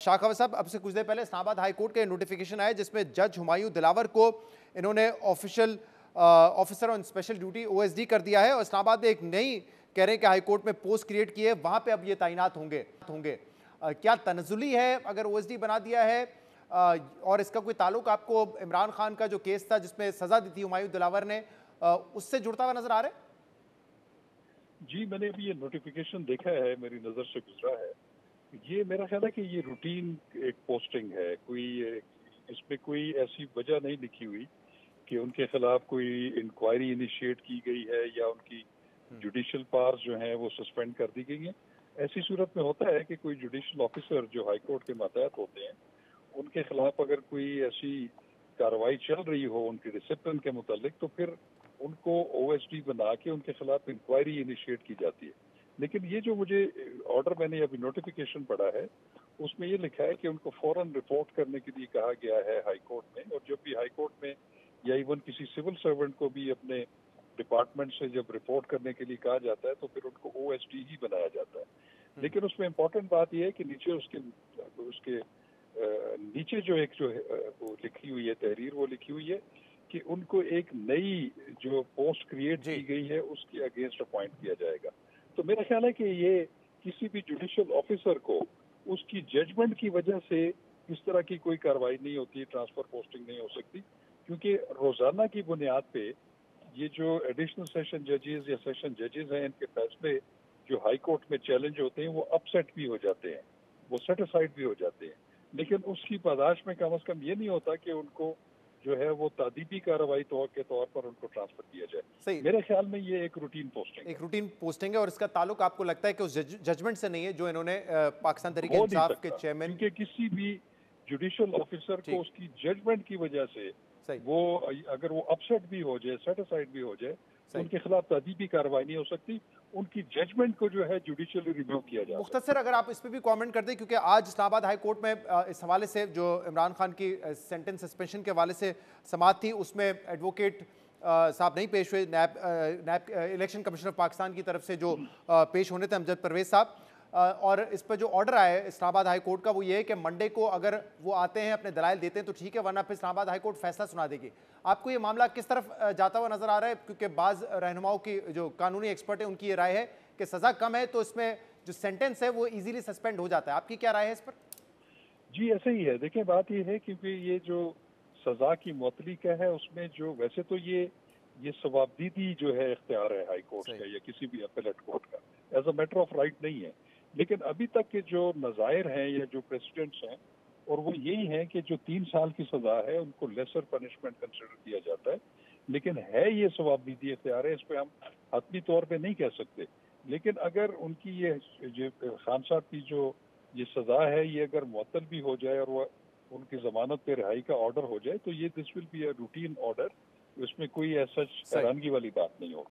शाह साहब, अब से कुछ देर पहले इस्लामाबाद हाई कोर्ट का नोटिफिकेशन आया जिसमें जज हुमायूं दिलावर को इन्होंने official officer on special duty OSD कर दिया है और इस्लामाबाद में एक नई कह रहे हैं कि हाई कोर्ट में पोस्ट क्रिएट की है, वहां पे अब ये तैनात होंगे। क्या तनजुली है अगर ओएसडी बना दिया है? और इसका कोई ताल्लुक आपको इमरान खान का जो केस था जिसमें सजा दी थी हुमायूं दिलावर ने, उससे जुड़ता हुआ नजर आ रहा है? जी, मैंने अभी ये नोटिफिकेशन देखा है, मेरी नज़र से गुजरा है। ये मेरा ख्याल है कि ये रूटीन एक पोस्टिंग है, इसमें कोई ऐसी वजह नहीं लिखी हुई कि उनके खिलाफ कोई इंक्वायरी इनिशिएट की गई है या उनकी जुडिशियल पावर्स जो हैं वो सस्पेंड कर दी गई हैं। ऐसी सूरत में होता है कि कोई जुडिशियल ऑफिसर जो हाई कोर्ट के मातहत होते हैं, उनके खिलाफ अगर कोई ऐसी कार्रवाई चल रही हो उनकी डिसिप्लिन के मुतालिक, तो फिर उनको ओएसडी बना के उनके खिलाफ इंक्वायरी इनिशिएट की जाती है। लेकिन ये जो मुझे ऑर्डर मैंने अभी नोटिफिकेशन पढ़ा है, उसमें ये लिखा है कि उनको फौरन रिपोर्ट करने के लिए कहा गया है हाई कोर्ट में। और जब भी हाई कोर्ट में या इवन किसी सिविल सर्वेंट को भी अपने डिपार्टमेंट से जब रिपोर्ट करने के लिए कहा जाता है, तो फिर उनको ओएसडी ही बनाया जाता है। लेकिन उसमें इम्पोर्टेंट बात यह है कि नीचे उसके नीचे जो वो लिखी हुई है तहरीर, वो लिखी हुई है कि उनको एक नई जो पोस्ट क्रिएट की गई है उसके अगेंस्ट अपॉइंट किया जाएगा। तो मेरा ख्याल है कि ये किसी भी जुडिशियल ऑफिसर को उसकी जजमेंट की वजह से इस तरह की कोई कार्रवाई नहीं होती, ट्रांसफर पोस्टिंग नहीं हो सकती, क्योंकि रोजाना की बुनियाद पे ये जो एडिशनल सेशन जजेस या सेशन जजेस हैं, इनके फैसले जो हाई कोर्ट में चैलेंज होते हैं वो अपसेट भी हो जाते हैं, वो सेटिसाइड भी हो जाते हैं। लेकिन उसकी पादाश में कम से कम ये नहीं होता कि उनको जो है वो तादीबी कार्रवाई के तौर पर उनको ट्रांसफर किया जाए। मेरे ख्याल में ये एक रूटीन पोस्टिंग है और इसका ताल्लुक आपको लगता है कि उस जजमेंट से नहीं है जो इन्होंने पाकिस्तान तहरीक हो नहीं इंसाफ के सकता, चेयरमैन, क्योंकि किसी भी जुडिशियल ऑफिसर को उसकी जजमेंट की वजह से वो अगर वो अपसेट भी हो जाए, सेटिसाइड भी हो जाए, तो उनके खिलाफ तादीबी कार्रवाई नहीं हो सकती। उनकी जजमेंट को जो है जुडिशियली रिव्यू किया जाए। मुख्तसर अगर आप इस पर भी कमेंट कर दें, क्योंकि आज इस्लामाबाद हाई कोर्ट में इस हवाले से जो इमरान खान की सेंटेंस सस्पेंशन के हवाले से समाअत थी, उसमें एडवोकेट साहब नहीं पेश हुए, नैब इलेक्शन कमीशन ऑफ पाकिस्तान की तरफ से जो पेश होने थे अमजद परवेज साहब। और इस पर जो ऑर्डर आया है इस्लामाबाद हाई कोर्ट का वो ये है कि मंडे को अगर वो आते हैं, अपने दलाइल देते हैं तो ठीक है, वरना फिर इस्लामाबाद हाई कोर्ट फैसला सुना देगी। आपको ये मामला किस तरफ जाता हुआ नजर आ रहा है? क्योंकि बाज़ रहनुमाओं की जो कानूनी एक्सपर्ट है उनकी ये राय है कि सज़ा कम है तो इसमें जो सेंटेंस है वो इजीली सस्पेंड हो जाता है। आपकी क्या राय है इस पर? जी, ऐसे ही है। देखिए, बात ये है क्योंकि ये जो सजा की मुअत्तली का है, उसमें जो वैसे तो ये सवाबदीदी जो है इख्तियार है हाई कोर्ट का या किसी भी अपीलेट कोर्ट का, as a matter of right नहीं है। लेकिन अभी तक के जो नज़ायर हैं या जो प्रेसिडेंट्स हैं, और वो यही है कि जो 3 साल की सजा है उनको लेसर पनिशमेंट कंसिडर किया जाता है। लेकिन है ये सवाबदीदी इख्तियार है, इस पर हम हतमी तौर पर नहीं कह सकते। लेकिन अगर उनकी ये खान साहब की जो ये सजा है, ये अगर मुअत्तल भी हो जाए और वो उनकी जमानत पे रिहाई का ऑर्डर हो जाए, तो ये this will be a routine order, इसमें कोई ऐसा हैरानगी वाली बात नहीं होगी।